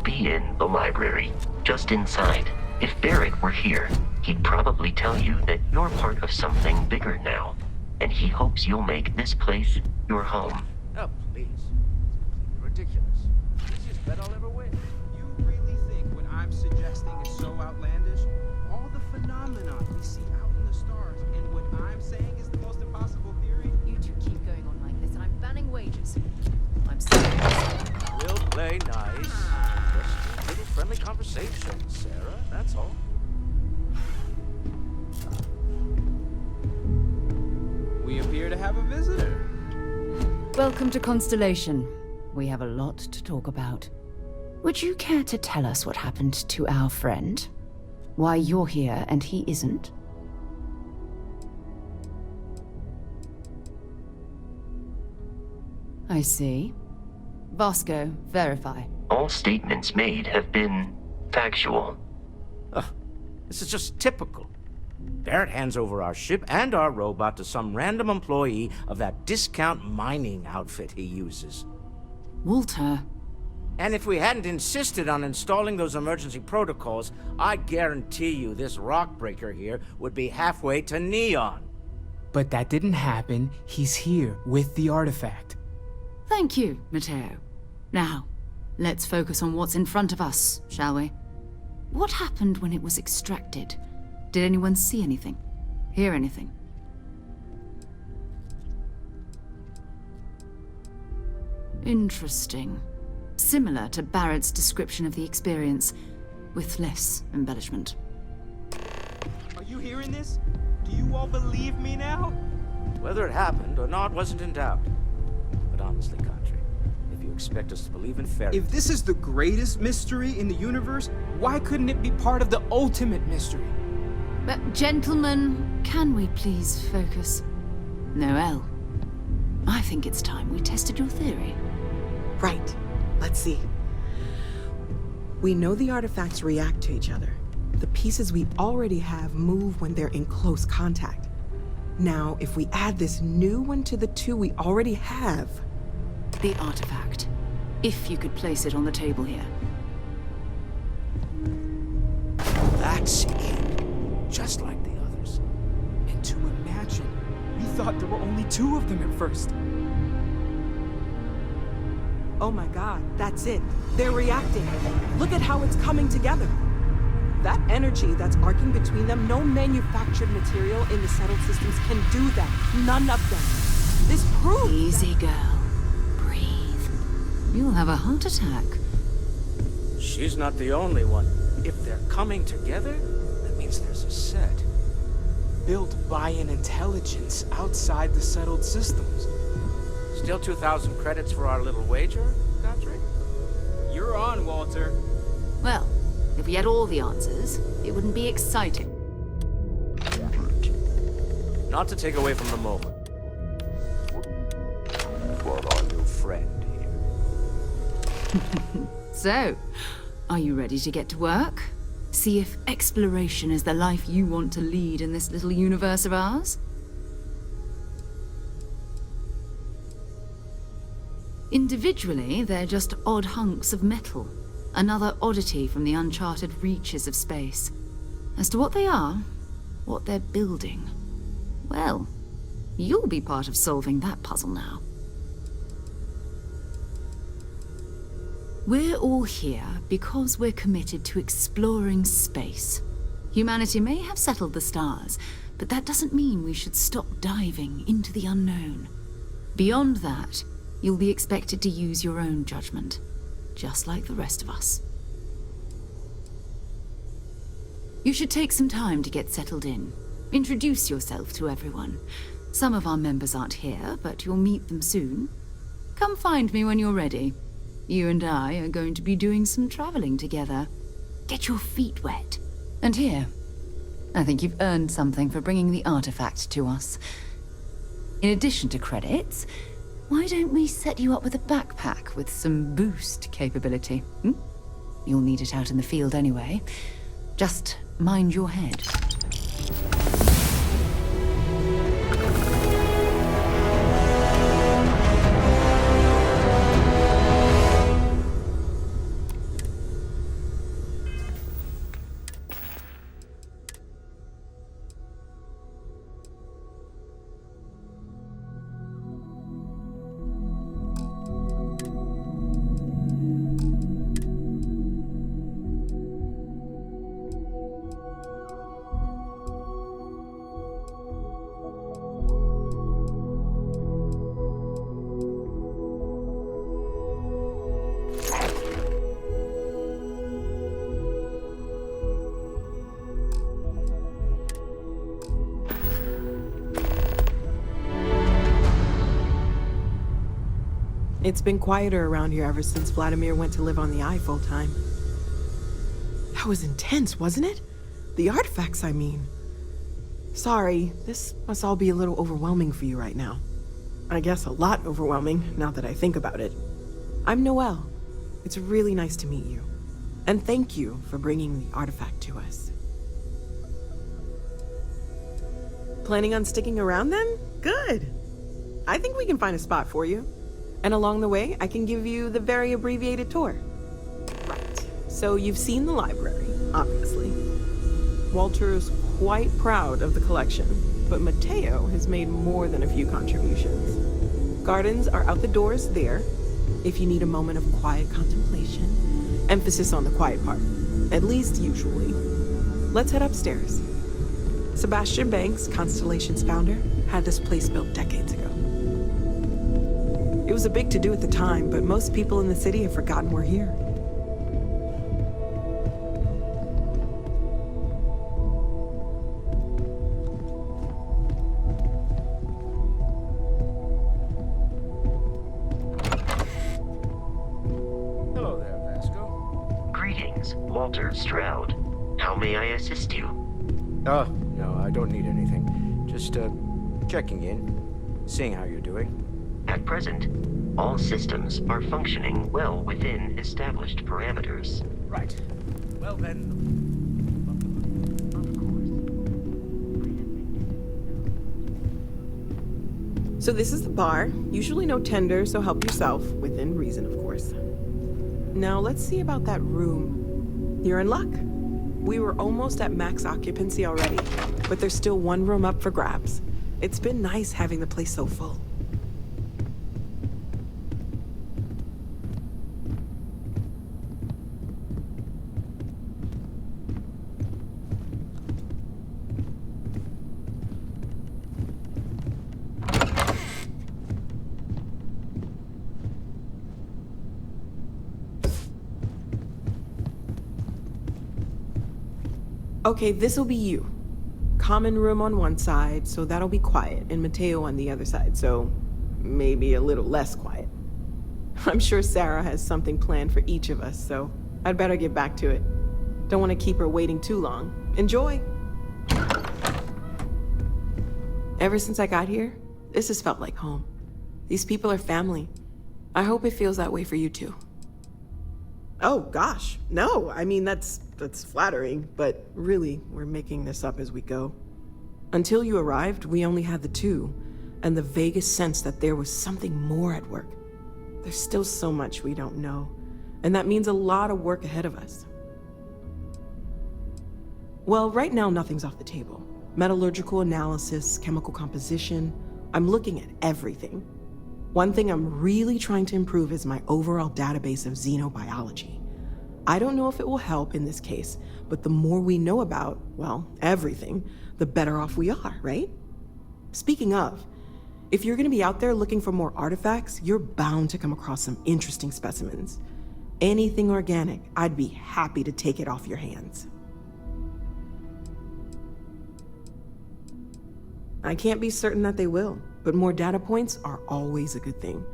be in the library, just inside. If Barrett were here, he'd probably tell you that you're part of something bigger now, and he hopes you'll make this place your home. Oh, please. It's completely ridiculous. Easiest bet I'll ever win. You really think what I'm suggesting is so outlandish? All the phenomena we see out in the stars, and what I'm saying is the most impossible theory? You two keep going on like this, and I'm banning wages. I'm serious. We'll play nice. Just a little friendly conversation, Sarah. That's all. We appear to have a visitor. Welcome to Constellation. We have a lot to talk about. Would you care to tell us what happened to our friend? Why you're here and he isn't? I see. Vasco, verify. All statements made have been factual. Ugh, this is just typical. Barrett hands over our ship and our robot to some random employee of that discount mining outfit he uses. Walter. And if we hadn't insisted on installing those emergency protocols, I guarantee you this rock breaker here would be halfway to Neon. But that didn't happen. He's here with the artifact. Thank you, Matteo. Now, let's focus on what's in front of us, shall we? What happened when it was extracted? Did anyone see anything? Hear anything? Interesting. Similar to Barrett's description of the experience, with less embellishment. Are you hearing this? Do you all believe me now? Whether it happened or not wasn't in doubt. But honestly, Country, if you expect us to believe in fairy... If this is the greatest mystery in the universe, why couldn't it be part of the ultimate mystery? But gentlemen, can we please focus? Noel, I think it's time we tested your theory. Right. Let's see. We know the artifacts react to each other. The pieces we already have move when they're in close contact. Now, if we add this new one to the two we already have... The artifact. If you could place it on the table here. That's it. Just like the others. And to imagine, we thought there were only two of them at first. Oh my god, that's it. They're reacting. Look at how it's coming together. That energy that's arcing between them, no manufactured material in the settled systems can do that. None of them. This proves Easy, girl. Breathe. You'll have a heart attack. She's not the only one. If they're coming together, that means there's a set. Built by an intelligence outside the settled systems. Still 2,000 credits for our little wager, Country? You're on, Walter. Well, if we had all the answers, it wouldn't be exciting. Not to take away from the moment. But our new friend here. So, are you ready to get to work? See if exploration is the life you want to lead in this little universe of ours? Individually, they're just odd hunks of metal. Another oddity from the uncharted reaches of space. As to what they are, what they're building, well, you'll be part of solving that puzzle now. We're all here because we're committed to exploring space. Humanity may have settled the stars, but that doesn't mean we should stop diving into the unknown. Beyond that, you'll be expected to use your own judgment, just like the rest of us. You should take some time to get settled in. Introduce yourself to everyone. Some of our members aren't here, but you'll meet them soon. Come find me when you're ready. You and I are going to be doing some traveling together. Get your feet wet. And here, I think you've earned something for bringing the artifact to us. In addition to credits, why don't we set you up with a backpack with some boost capability? You'll need it out in the field anyway. Just mind your head. It's been quieter around here ever since Vladimir went to live on the Eye full time. That was intense, wasn't it? The artifacts, I mean. Sorry, this must all be a little overwhelming for you right now. I guess a lot overwhelming, now that I think about it. I'm Noelle. It's really nice to meet you. And thank you for bringing the artifact to us. Planning on sticking around then? Good. I think we can find a spot for you. And along the way, I can give you the very abbreviated tour. Right. So you've seen the library, obviously. Walter's quite proud of the collection, but Mateo has made more than a few contributions. Gardens are out the doors there, if you need a moment of quiet contemplation. Emphasis on the quiet part, at least usually. Let's head upstairs. Sebastian Banks, Constellations founder, had this place built decades ago. It was a big to-do at the time, but most people in the city have forgotten we're here. Hello there, Vasco. Greetings, Walter Stroud. How may I assist you? Oh, no, I don't need anything. Just, checking in, seeing how you're doing. At present, all systems are functioning well within established parameters. Right. Well then... So this is the bar. Usually no tender, so help yourself, within reason, of course. Now let's see about that room. You're in luck. We were almost at max occupancy already, but there's still one room up for grabs. It's been nice having the place so full. Okay, this'll be you. Common room on one side, so that'll be quiet, and Mateo on the other side, so maybe a little less quiet. I'm sure Sarah has something planned for each of us, so I'd better get back to it. Don't want to keep her waiting too long. Enjoy! Ever since I got here, this has felt like home. These people are family. I hope it feels that way for you too. Oh, gosh. No, I mean, that's flattering, but really, we're making this up as we go. Until you arrived, we only had the two, and the vaguest sense that there was something more at work. There's still so much we don't know, and that means a lot of work ahead of us. Well, right now, nothing's off the table. Metallurgical analysis, chemical composition, I'm looking at everything. One thing I'm really trying to improve is my overall database of xenobiology. I don't know if it will help in this case, but the more we know about, well, everything, the better off we are, right? Speaking of, if you're gonna be out there looking for more artifacts, you're bound to come across some interesting specimens. Anything organic, I'd be happy to take it off your hands. I can't be certain that they will, but more data points are always a good thing.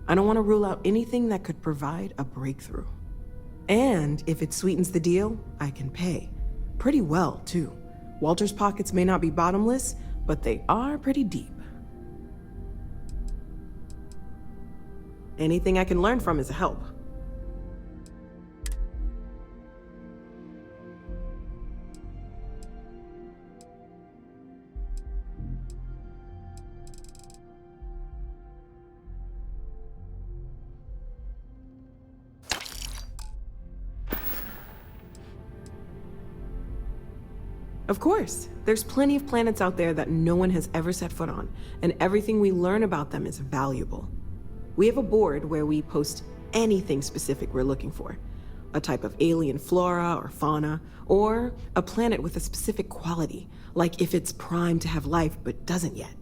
I don't want to rule out anything that could provide a breakthrough. And if it sweetens the deal, I can pay. Pretty well, too. Walter's pockets may not be bottomless, but they are pretty deep. Anything I can learn from is a help. Of course, there's plenty of planets out there that no one has ever set foot on, and everything we learn about them is valuable. We have a board where we post anything specific we're looking for. A type of alien flora or fauna, or a planet with a specific quality, like if it's primed to have life but doesn't yet.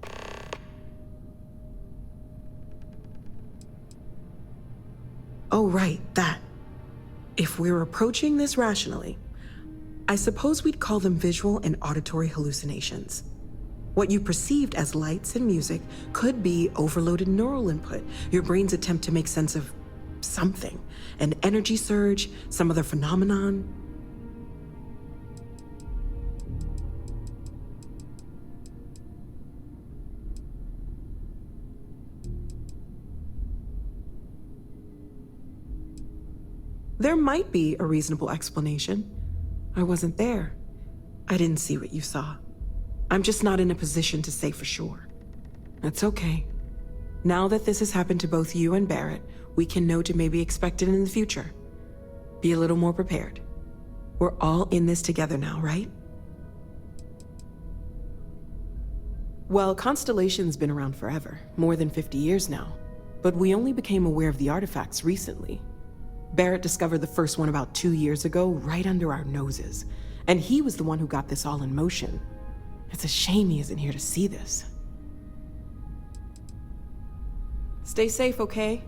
Oh, right, that. If we're approaching this rationally, I suppose we'd call them visual and auditory hallucinations. What you perceived as lights and music could be overloaded neural input, your brain's attempt to make sense of something, an energy surge, some other phenomenon. There might be a reasonable explanation. I wasn't there. I didn't see what you saw. I'm just not in a position to say for sure. That's okay. Now that this has happened to both you and Barrett, we can know to maybe expect it in the future. Be a little more prepared. We're all in this together now, right? Well, Constellations been around forever, more than 50 years now. But we only became aware of the artifacts recently. Barrett discovered the first one about 2 years ago, right under our noses. And he was the one who got this all in motion. It's a shame he isn't here to see this. Stay safe, okay?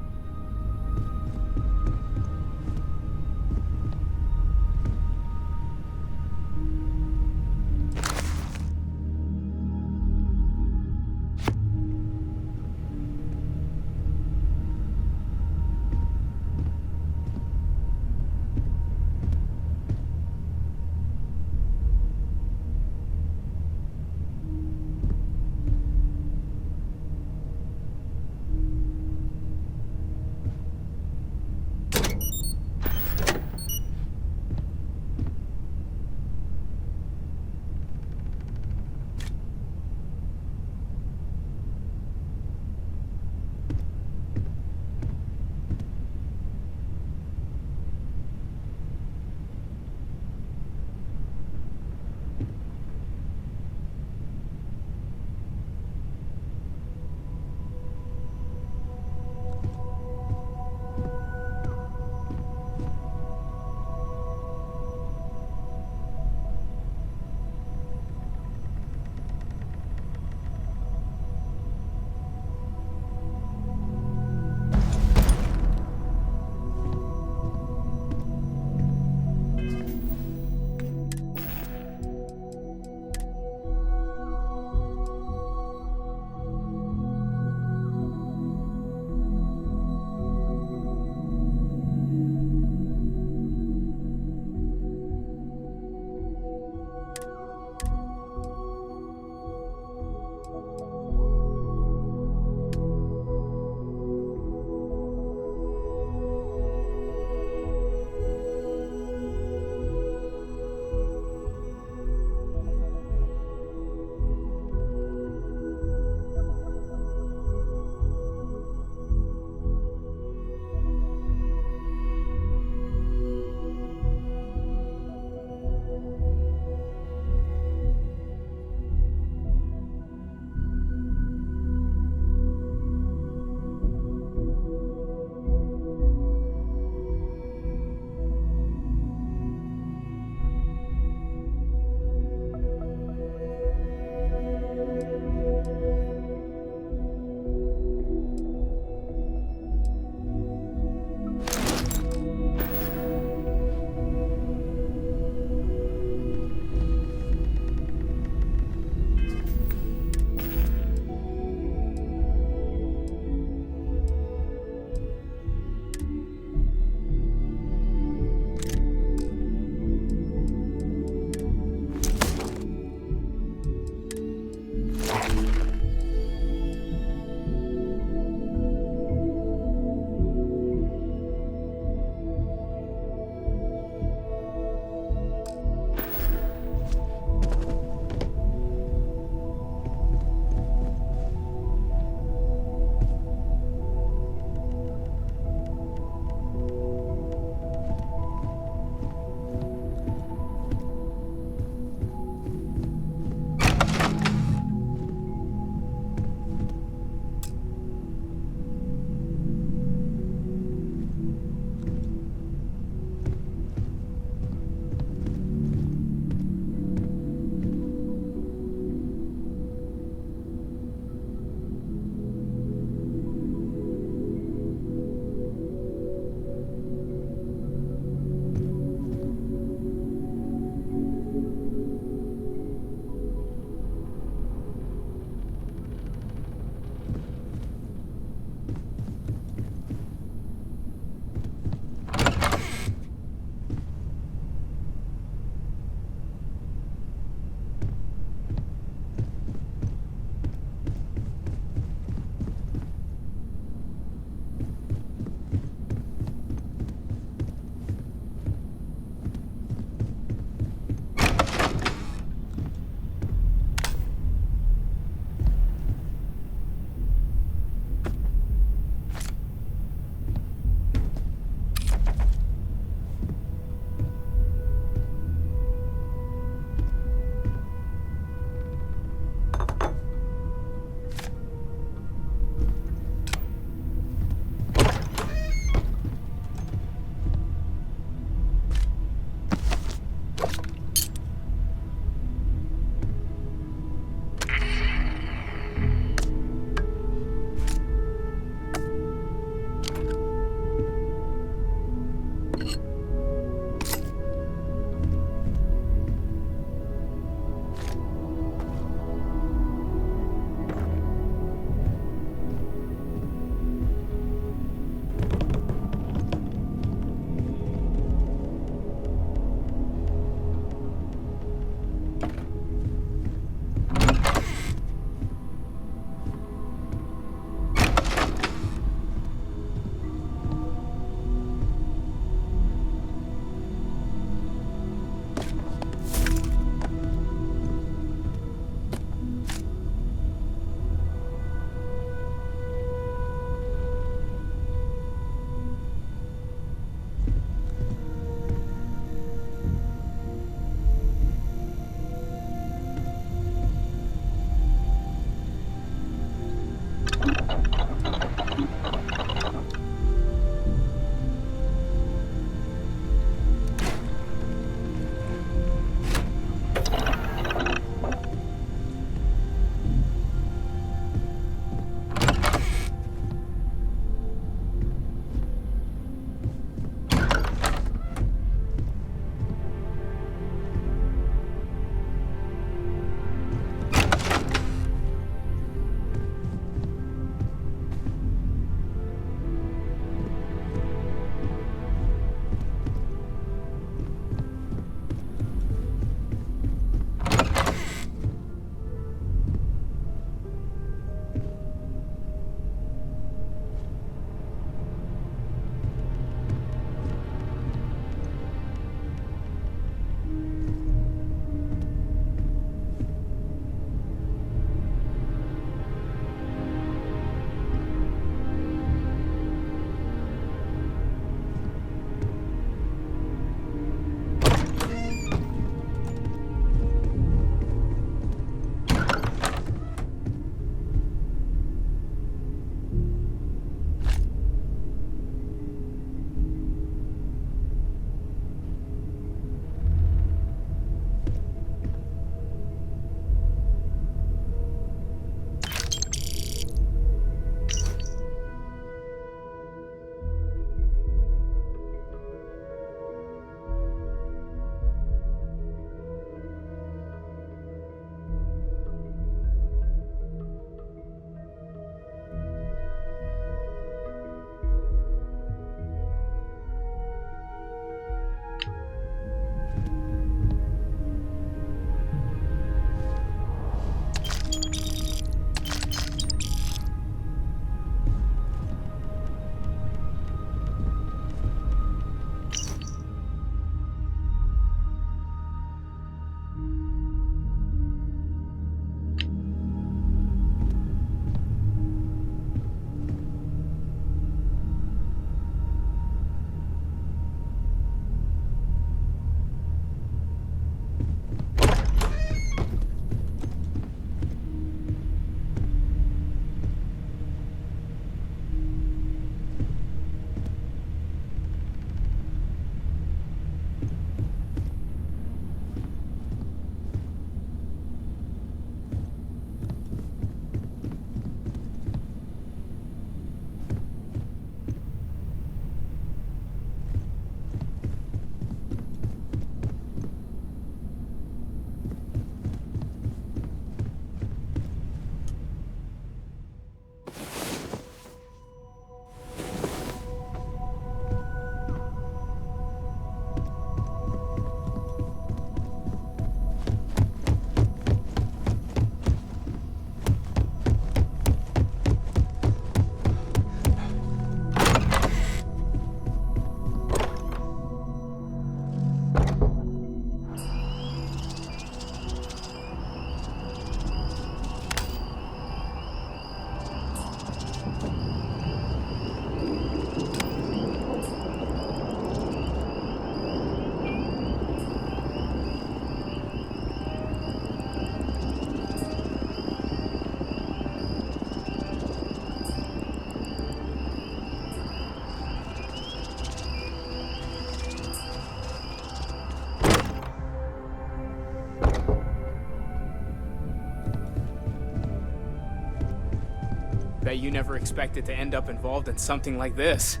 Bet you never expected to end up involved in something like this.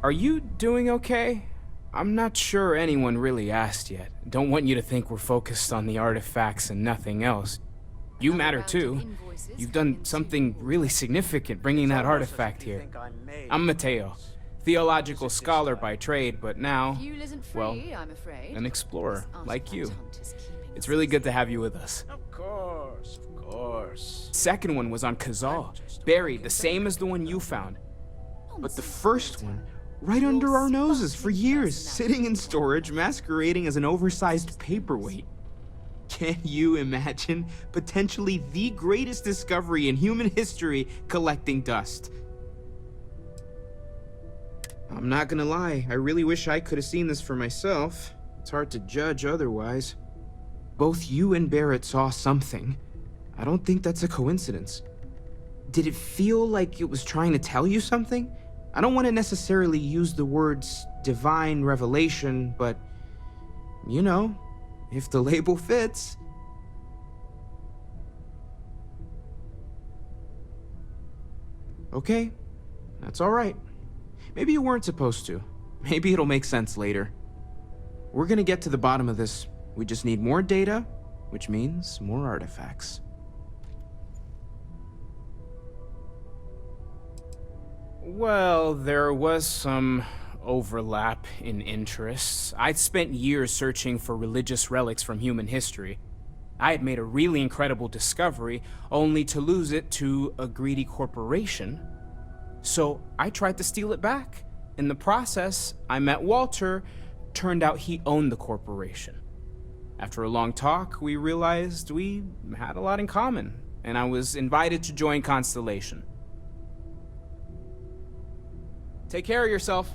Are you doing okay? I'm not sure anyone really asked yet. Don't want you to think we're focused on the artifacts and nothing else. You matter too. You've done something really significant bringing that artifact here. I'm Mateo, theological scholar by trade, but now, well, an explorer like you. It's really good to have you with us. Of course, of course. Second one was on Kazal, buried the same as the one you found. But the first one, right under our noses for years, sitting in storage, masquerading as an oversized paperweight. Can you imagine potentially the greatest discovery in human history collecting dust? I'm not gonna lie, I really wish I could have seen this for myself. It's hard to judge otherwise. Both you and Barrett saw something. I don't think that's a coincidence. Did it feel like it was trying to tell you something? I don't want to necessarily use the words divine revelation, but, you know, if the label fits. Okay, that's all right. Maybe you weren't supposed to. Maybe it'll make sense later. We're gonna get to the bottom of this. We just need more data, which means more artifacts. Well, there was some overlap in interests. I'd spent years searching for religious relics from human history. I had made a really incredible discovery, only to lose it to a greedy corporation. So I tried to steal it back. In the process, I met Walter. Turned out he owned the corporation. After a long talk, we realized we had a lot in common, and I was invited to join Constellation. Take care of yourself.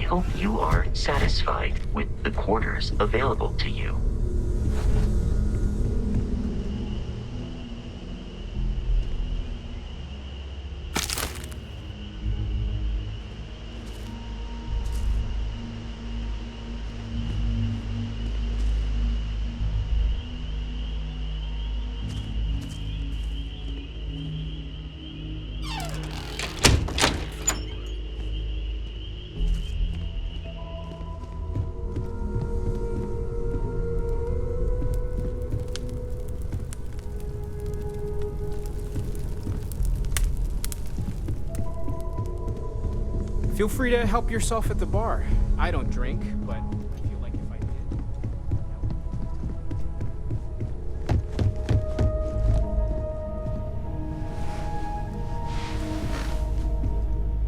hope you are satisfied with the quarters available to you. Feel free to help yourself at the bar. I don't drink, but I feel like if I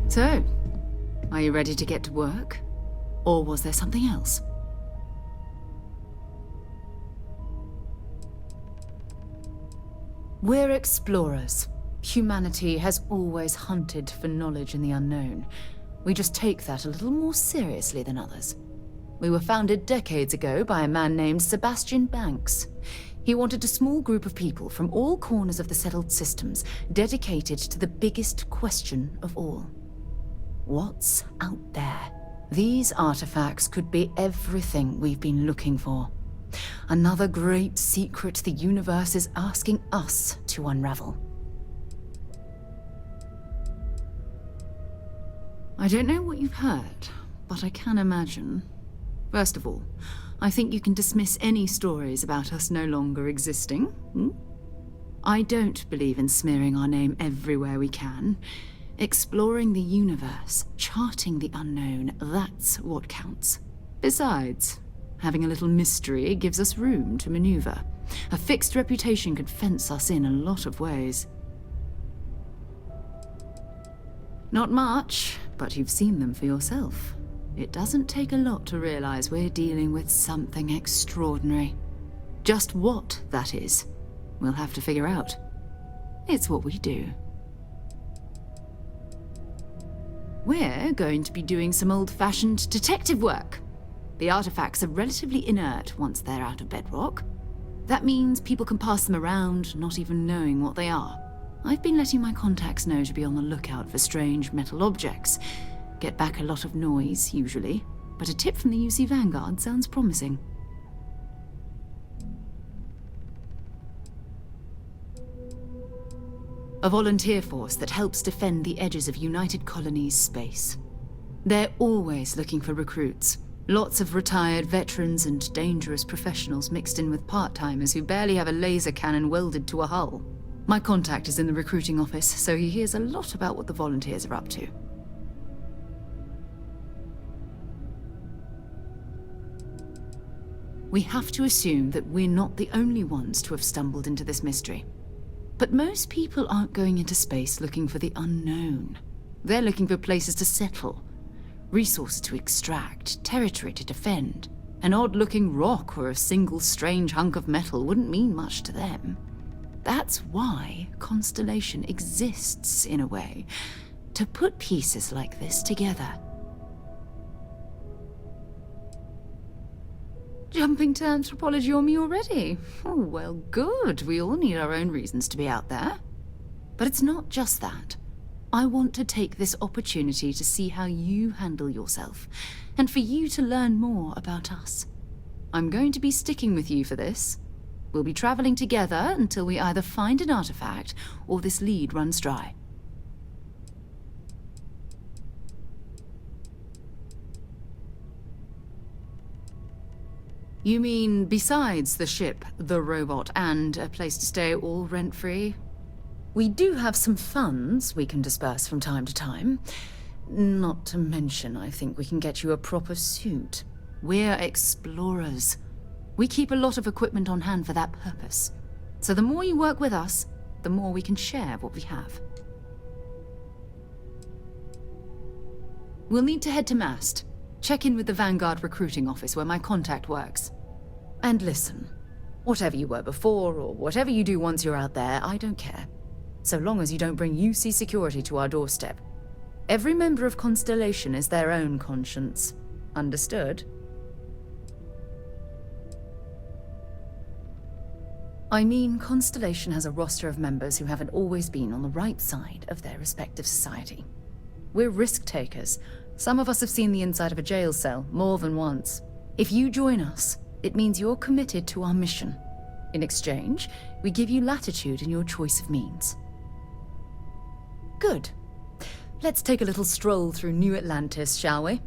did... So, are you ready to get to work? Or was there something else? We're explorers. Humanity has always hunted for knowledge in the unknown. We just take that a little more seriously than others. We were founded decades ago by a man named Sebastian Banks. He wanted a small group of people from all corners of the settled systems dedicated to the biggest question of all. What's out there? These artifacts could be everything we've been looking for. Another great secret the universe is asking us to unravel. I don't know what you've heard, but I can imagine. First of all, I think you can dismiss any stories about us no longer existing. I don't believe in smearing our name everywhere we can. Exploring the universe, charting the unknown, that's what counts. Besides, having a little mystery gives us room to maneuver. A fixed reputation could fence us in a lot of ways. Not much, but you've seen them for yourself. It doesn't take a lot to realize we're dealing with something extraordinary. Just what that is, we'll have to figure out. It's what we do. We're going to be doing some old-fashioned detective work. The artifacts are relatively inert once they're out of bedrock. That means people can pass them around, not even knowing what they are. I've been letting my contacts know to be on the lookout for strange metal objects. Get back a lot of noise, usually, but a tip from the UC Vanguard sounds promising. A volunteer force that helps defend the edges of United Colonies space. They're always looking for recruits. Lots of retired veterans and dangerous professionals mixed in with part-timers who barely have a laser cannon welded to a hull. My contact is in the recruiting office, so he hears a lot about what the volunteers are up to. We have to assume that we're not the only ones to have stumbled into this mystery. But most people aren't going into space looking for the unknown. They're looking for places to settle, resources to extract, territory to defend. An odd-looking rock or a single strange hunk of metal wouldn't mean much to them. That's why Constellation exists, in a way, to put pieces like this together. Jumping to anthropology on me already? Oh, well, good. We all need our own reasons to be out there. But it's not just that. I want to take this opportunity to see how you handle yourself, and for you to learn more about us. I'm going to be sticking with you for this. We'll be traveling together until we either find an artifact or this lead runs dry. You mean besides the ship, the robot, and a place to stay all rent-free? We do have some funds we can disperse from time to time. Not to mention, I think we can get you a proper suit. We're explorers. We keep a lot of equipment on hand for that purpose. So the more you work with us, the more we can share what we have. We'll need to head to Mast. Check in with the Vanguard recruiting office where my contact works. And listen, whatever you were before or whatever you do once you're out there, I don't care. So long as you don't bring UC security to our doorstep. Every member of Constellation is their own conscience. Understood? I mean, Constellation has a roster of members who haven't always been on the right side of their respective society. We're risk takers. Some of us have seen the inside of a jail cell more than once. If you join us, it means you're committed to our mission. In exchange, we give you latitude in your choice of means. Good. Let's take a little stroll through New Atlantis, shall we?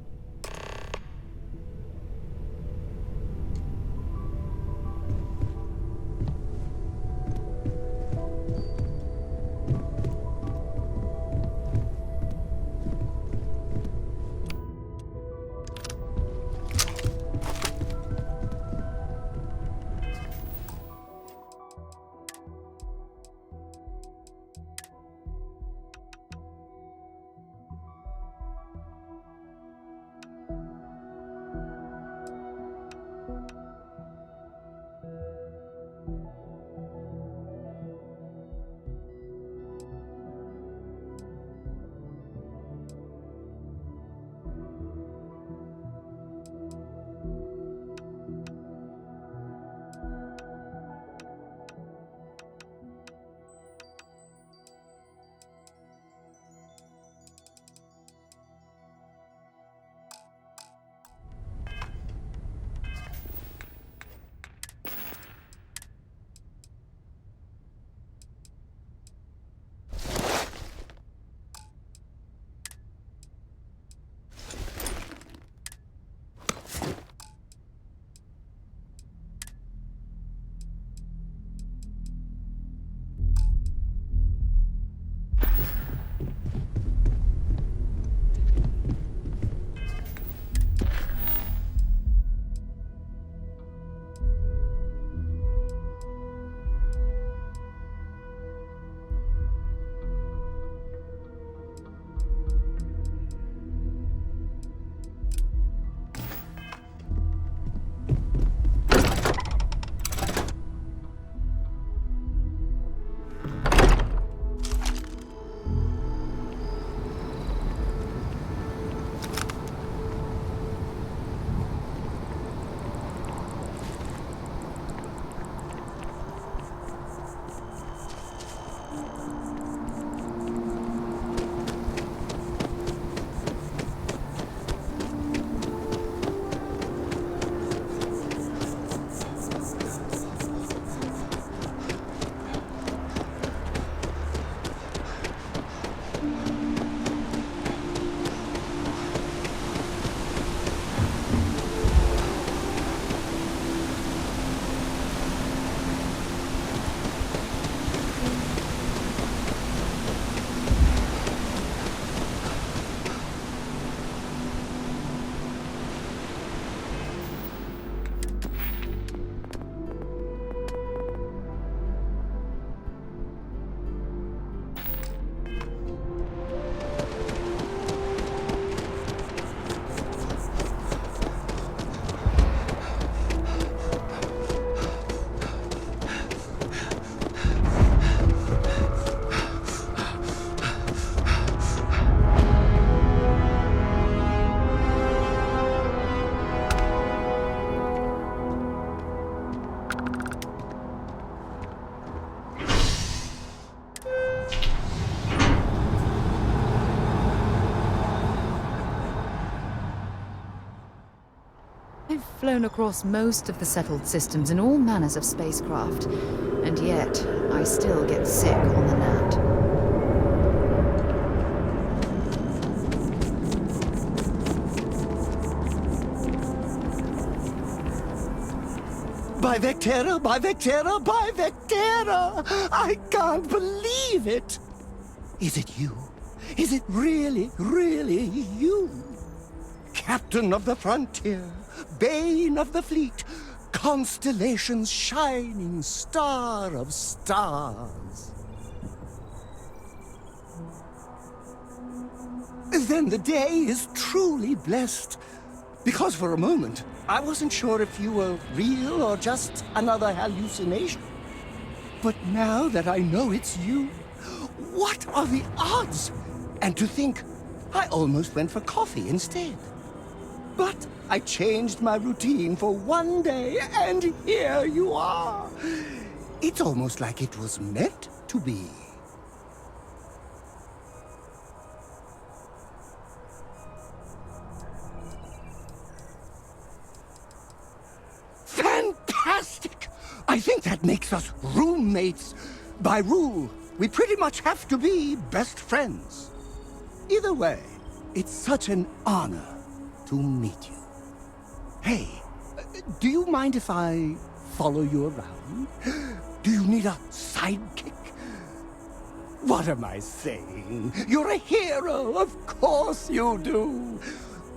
I've flown across most of the settled systems in all manners of spacecraft, and yet I still get sick on the land. By Vectera, by Vectera, by Vectera! I can't believe it! Is it you? Is it really, really you? Captain of the frontier, bane of the fleet, Constellations' shining star of stars. Then the day is truly blessed, because for a moment, I wasn't sure if you were real or just another hallucination. But now that I know it's you, what are the odds? And to think, I almost went for coffee instead. But I changed my routine for one day, and here you are. It's almost like it was meant to be. Fantastic! I think that makes us roommates. By rule, we pretty much have to be best friends. Either way, it's such an honor to meet you. Hey, do you mind if I follow you around? Do you need a sidekick? What am I saying? You're a hero, of course you do.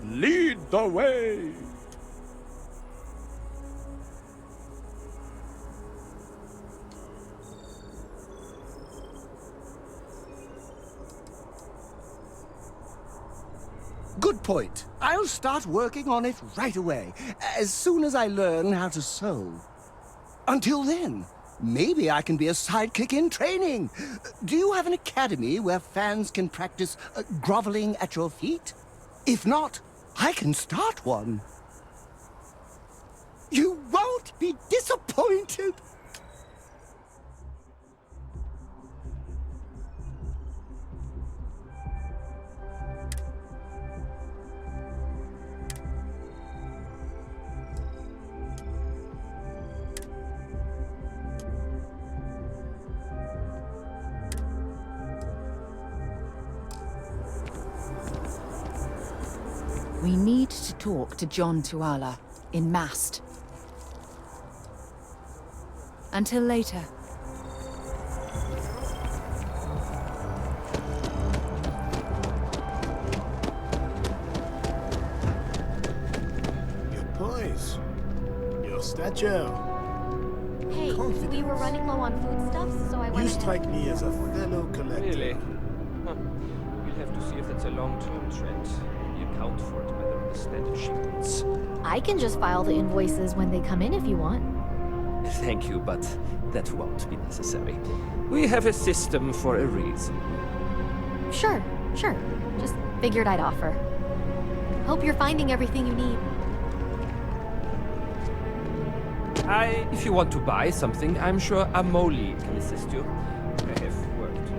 Lead the way. Good point. I'll start working on it right away, as soon as I learn how to sew. Until then, maybe I can be a sidekick in training. Do you have an academy where fans can practice groveling at your feet? If not, I can start one. You won't be disappointed. We need to talk to John Tuala in Mast. Until later. Your poise, your stature. Hey, Confidence. we were running low on foodstuffs, so I You wanted strike me as a fellow collector. Really? Huh. We'll have to see if that's a long-term trend. We account for it by the understated shipments. I can just file the invoices when they come in if you want. Thank you, but that won't be necessary. We have a system for a reason. Sure. Just figured I'd offer. Hope you're finding everything you need. If you want to buy something, I'm sure Amoli can assist you. I have worked.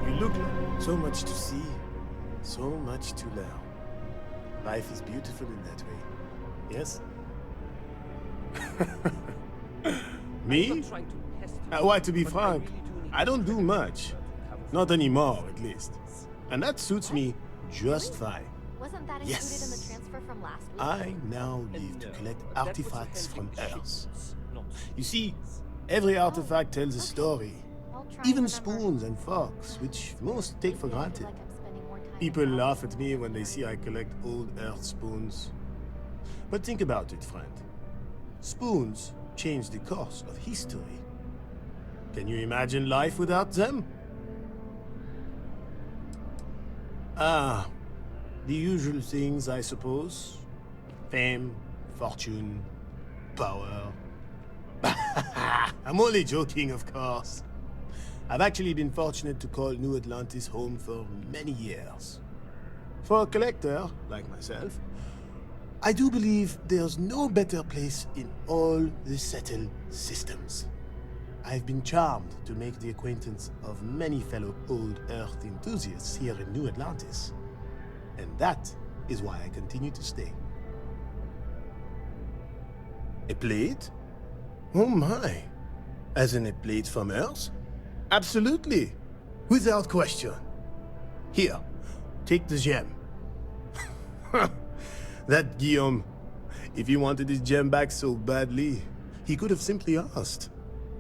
You look like so much to see, so much to learn. Life is beautiful in that way. Yes? Me? I'm not trying to pest you, Why, to be but frank, really do need I don't do much. Not anymore, at least. And that suits me just fine. Wasn't that included Yes. in the transfer from last week? I now live to No, collect that was artifacts from handling Earth. shipments, not You see, every artifact tells a okay. story. I'll try and Even remember. spoons and forks, which most take for I feel granted. like I'm spending more time People in laugh at me when they see I collect old Earth spoons. But think about it, friend. Spoons change the course of history. Can you imagine life without them? Ah, the usual things, I suppose. Fame, fortune, power. I'm only joking, of course. I've actually been fortunate to call New Atlantis home for many years. For a collector, like myself, I do believe there's no better place in all the settled systems. I've been charmed to make the acquaintance of many fellow old Earth enthusiasts here in New Atlantis. And that is why I continue to stay. A plate? Oh my! As in a plate from Earth? Absolutely! Without question. Here, take the gem. That Guillaume, if he wanted his gem back so badly, he could have simply asked.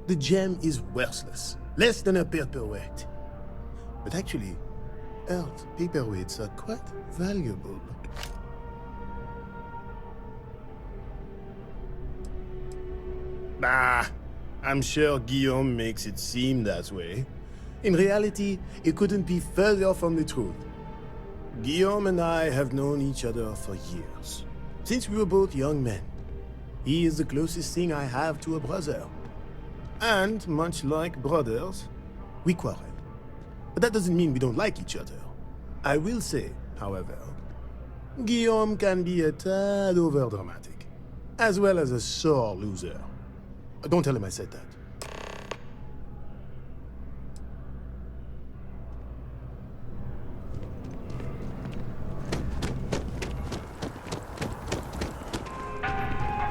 The gem is worthless, less than a paperweight. But actually, Earth paperweights are quite valuable. Bah, I'm sure Guillaume makes it seem that way. In reality, it couldn't be further from the truth. Guillaume and I have known each other for years, since we were both young men. He is the closest thing I have to a brother. And, much like brothers, we quarrel. But that doesn't mean we don't like each other. I will say However, Guillaume can be a tad overdramatic, as well as a sore loser. Don't tell him I said that.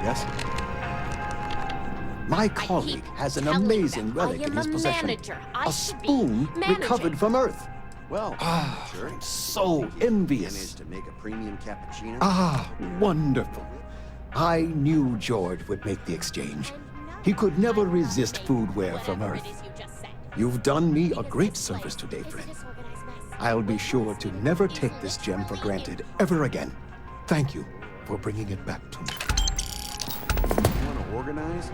Yes? My colleague has an amazing relic in his possession. A spoon recovered from Earth. Well, sure. I'm so envious. Managed to make a premium cappuccino. Ah, wonderful. I knew George would make the exchange. He could never resist foodware from Earth. You've done me a great service today, friend. I'll be sure to never take this gem for granted ever again. Thank you for bringing it back to me. You want to organize?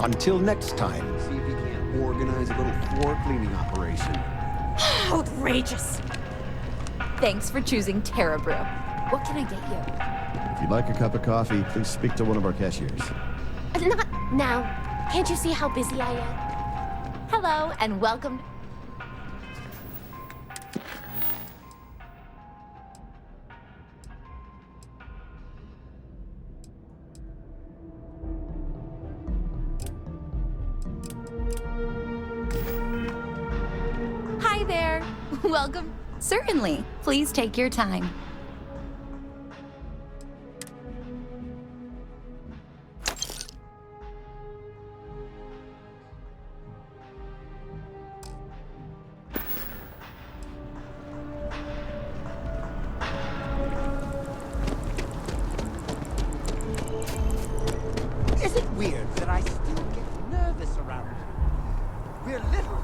Until next time. See if you can't organize a little floor cleaning operation. Outrageous! Thanks for choosing Terra Brew. What can I get you? If you'd like a cup of coffee, please speak to one of our cashiers. Not now. Can't you see how busy I am? Hello, and welcome. Hi there. Welcome. Certainly. Please take your time. Is it weird that I still get nervous around you? We're literally...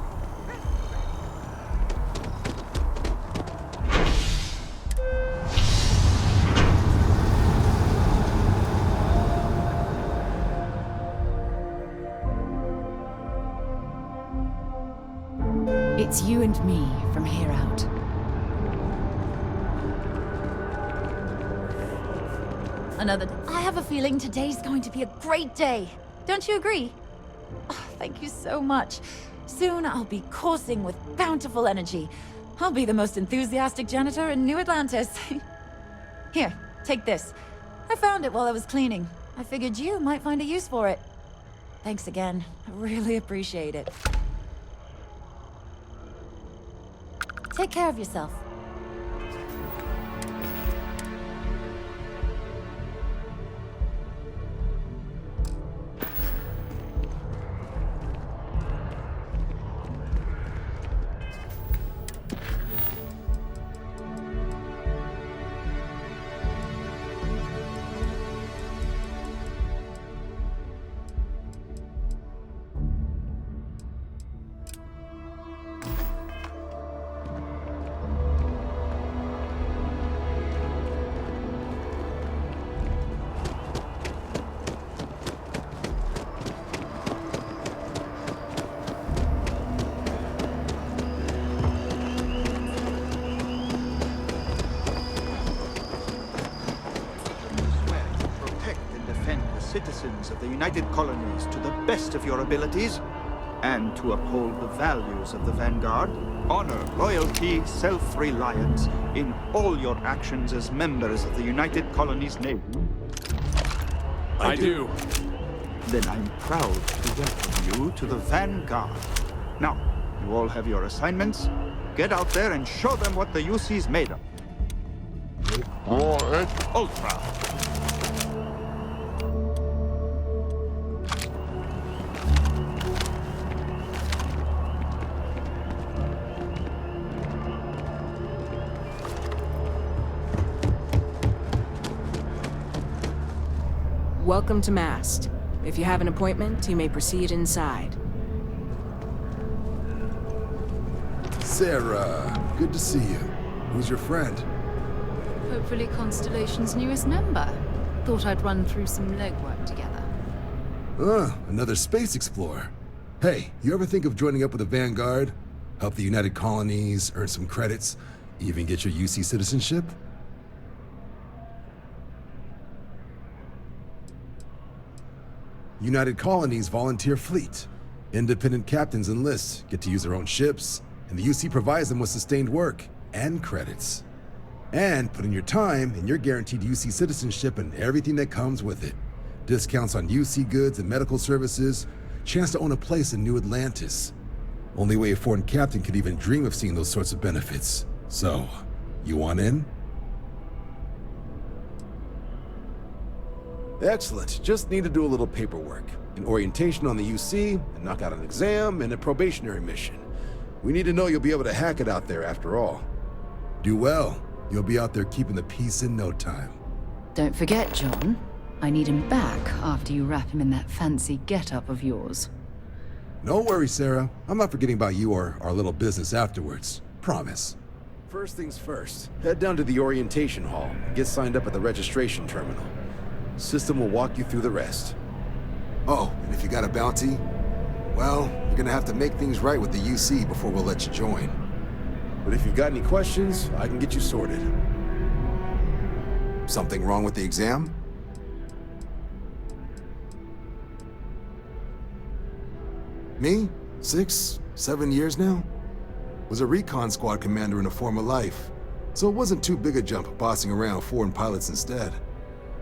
It's you and me from here out. Another day. I have a feeling today's going to be a great day. Don't you agree? Oh, thank you so much. Soon I'll be coursing with bountiful energy. I'll be the most enthusiastic janitor in New Atlantis. Here, take this. I found it while I was cleaning. I figured you might find a use for it. Thanks again. I really appreciate it. Take care of yourself. Citizens of the United Colonies to the best of your abilities, and to uphold the values of the Vanguard, honor, loyalty, self-reliance in all your actions as members of the United Colonies Navy. I do. Then I'm proud to welcome you to the Vanguard. Now, you all have your assignments. Get out there and show them what the UC's made of. Ultra. Welcome to Mast. If you have an appointment, you may proceed inside. Sarah, good to see you. Who's your friend? Hopefully Constellations' newest member. Thought I'd run through some legwork together. Another space explorer. Hey, you ever think of joining up with the Vanguard? Help the United Colonies, earn some credits, even get your UC citizenship? United Colonies volunteer fleet. Independent captains enlist, get to use their own ships, and the UC provides them with sustained work and credits. And put in your time, and you're guaranteed UC citizenship and everything that comes with it. Discounts on UC goods and medical services, chance to own a place in New Atlantis. Only way a foreign captain could even dream of seeing those sorts of benefits. So, you want in? Excellent. Just need to do a little paperwork. An orientation on the UC, and knock out an exam, and a probationary mission. We need to know you'll be able to hack it out there after all. Do well. You'll be out there keeping the peace in no time. Don't forget, John. I need him back after you wrap him in that fancy get-up of yours. No worries, Sarah. I'm not forgetting about you or our little business afterwards. Promise. First things first, head down to the orientation hall and get signed up at the registration terminal. System will walk you through the rest. Oh, and if you got a bounty, well, you're gonna have to make things right with the UC before we'll let you join. But if you've got any questions, I can get you sorted. Something wrong with the exam? Me? 6, 7 years now? Was a recon squad commander in a former life, so it wasn't too big a jump bossing around foreign pilots instead.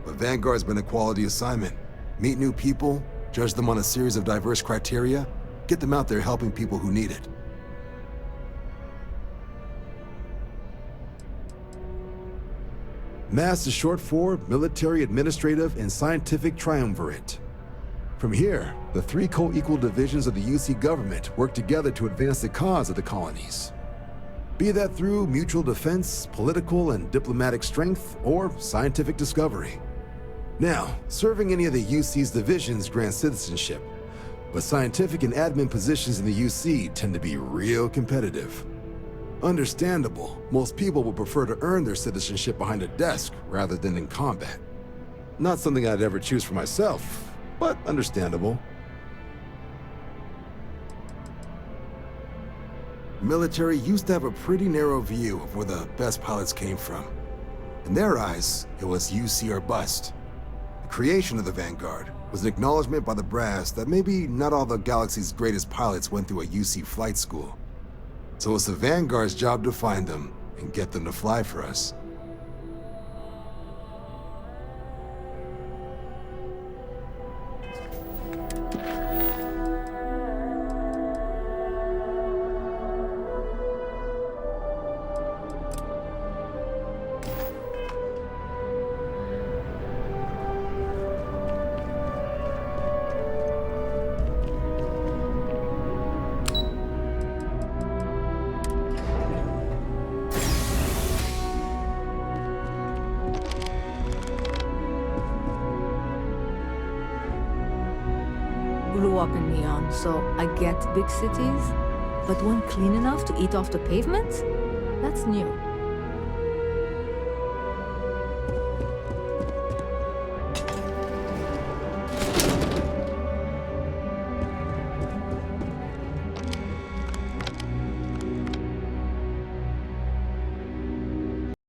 But Vanguard's been a quality assignment. Meet new people, judge them on a series of diverse criteria, get them out there helping people who need it. MASS is short for Military, Administrative, and Scientific Triumvirate. From here, the 3 co-equal divisions of the UC government work together to advance the cause of the colonies. Be that through mutual defense, political and diplomatic strength, or scientific discovery. Now, serving any of the UC's divisions grants citizenship, but scientific and admin positions in the UC tend to be real competitive. Understandable, most people would prefer to earn their citizenship behind a desk rather than in combat. Not something I'd ever choose for myself, but understandable. Military used to have a pretty narrow view of where the best pilots came from. In their eyes, it was UC or bust. The creation of the Vanguard was an acknowledgement by the brass that maybe not all the galaxy's greatest pilots went through a UC flight school. So it's the Vanguard's job to find them and get them to fly for us. Grew up in Neon, so I get big cities, but one clean enough to eat off the pavement? That's new.